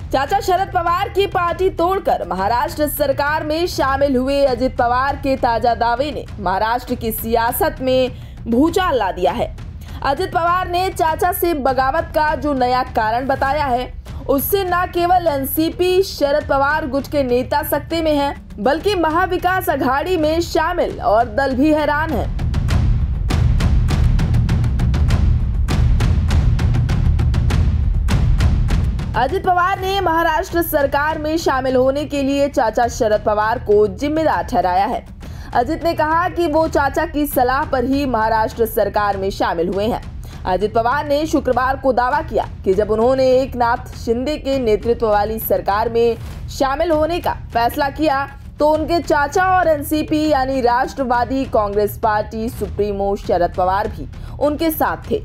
चाचा शरद पवार की पार्टी तोड़कर महाराष्ट्र सरकार में शामिल हुए अजित पवार के ताजा दावे ने महाराष्ट्र की सियासत में भूचाल ला दिया है। अजित पवार ने चाचा से बगावत का जो नया कारण बताया है, उससे न केवल एनसीपी शरद पवार गुट के नेता सकते में हैं, बल्कि महाविकास अघाड़ी में शामिल और दल भी हैरान है। अजित पवार ने महाराष्ट्र सरकार में शामिल होने के लिए चाचा शरद पवार को जिम्मेदार ठहराया है। अजित ने कहा कि वो चाचा की सलाह पर ही महाराष्ट्र सरकार में शामिल हुए हैं। अजित पवार ने शुक्रवार को दावा किया कि जब उन्होंने एकनाथ शिंदे के नेतृत्व वाली सरकार में शामिल होने का फैसला किया तो उनके चाचा और एनसीपी यानी राष्ट्रवादी कांग्रेस पार्टी सुप्रीमो शरद पवार भी उनके साथ थे।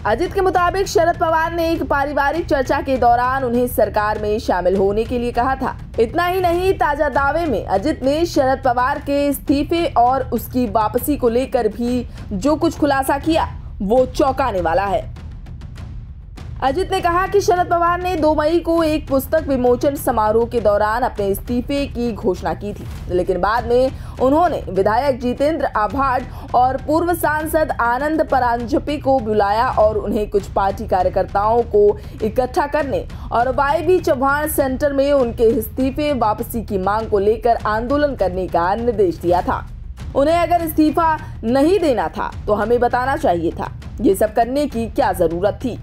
अजित के मुताबिक शरद पवार ने एक पारिवारिक चर्चा के दौरान उन्हें सरकार में शामिल होने के लिए कहा था। इतना ही नहीं, ताजा दावे में अजित ने शरद पवार के इस्तीफे और उसकी वापसी को लेकर भी जो कुछ खुलासा किया वो चौंकाने वाला है। अजित ने कहा कि शरद पवार ने 2 मई को एक पुस्तक विमोचन समारोह के दौरान अपने इस्तीफे की घोषणा की थी, लेकिन बाद में उन्होंने विधायक जितेंद्र आभाट और पूर्व सांसद आनंद परांजपे को बुलाया और उन्हें कुछ पार्टी कार्यकर्ताओं को इकट्ठा करने और वाई चौहान सेंटर में उनके इस्तीफे वापसी की मांग को लेकर आंदोलन करने का निर्देश दिया था। उन्हें अगर इस्तीफा नहीं देना था तो हमें बताना चाहिए था, ये सब करने की क्या जरूरत थी।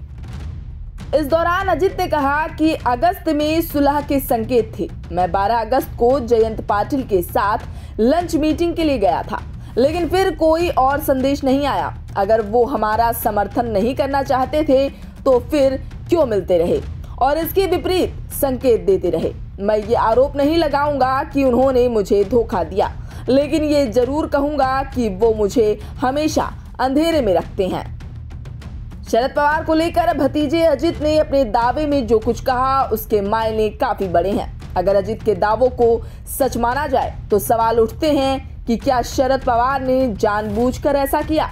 इस दौरान अजित ने कहा कि अगस्त में सुलह के संकेत थे। मैं 12 अगस्त को जयंत पाटिल के साथ लंच मीटिंग के लिए गया था, लेकिन फिर कोई और संदेश नहीं आया। अगर वो हमारा समर्थन नहीं करना चाहते थे तो फिर क्यों मिलते रहे और इसके विपरीत संकेत देते रहे। मैं ये आरोप नहीं लगाऊंगा कि उन्होंने मुझे धोखा दिया, लेकिन ये जरूर कहूंगा कि वो मुझे हमेशा अंधेरे में रखते हैं। शरद पवार को लेकर भतीजे अजित ने अपने दावे में जो कुछ कहा उसके मायने काफी बड़े हैं। अगर अजित के दावों को सच माना जाए तो सवाल उठते हैं कि क्या शरद पवार ने जानबूझकर ऐसा किया?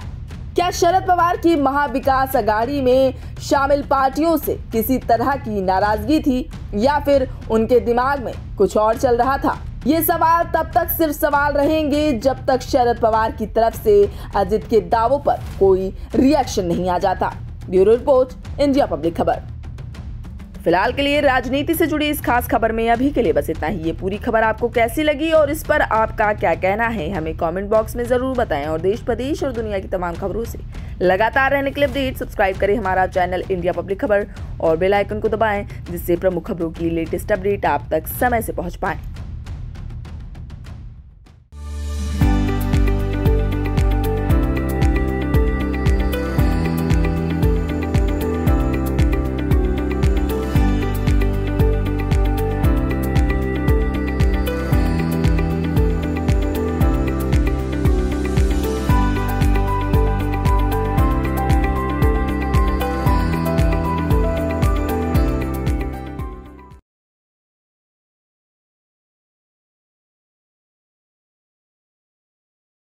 क्या शरद पवार की महाविकास अघाड़ी में शामिल पार्टियों से किसी तरह की नाराजगी थी या फिर उनके दिमाग में कुछ और चल रहा था? ये सवाल तब तक सिर्फ सवाल रहेंगे जब तक शरद पवार की तरफ से अजित के दावों पर कोई रिएक्शन नहीं आ जाता। ब्यूरो रिपोर्ट, इंडिया पब्लिक खबर। फिलहाल के लिए राजनीति से जुड़ी इस खास खबर में अभी के लिए बस इतना ही। ये पूरी खबर आपको कैसी लगी और इस पर आपका क्या कहना है, हमें कमेंट बॉक्स में जरूर बताएं। और देश प्रदेश और दुनिया की तमाम खबरों से लगातार रहने के लिए अपडेट सब्सक्राइब करें हमारा चैनल इंडिया पब्लिक खबर और बेल आइकन को दबाएं, जिससे प्रमुख खबरों की लेटेस्ट अपडेट आप तक समय से पहुंच पाए।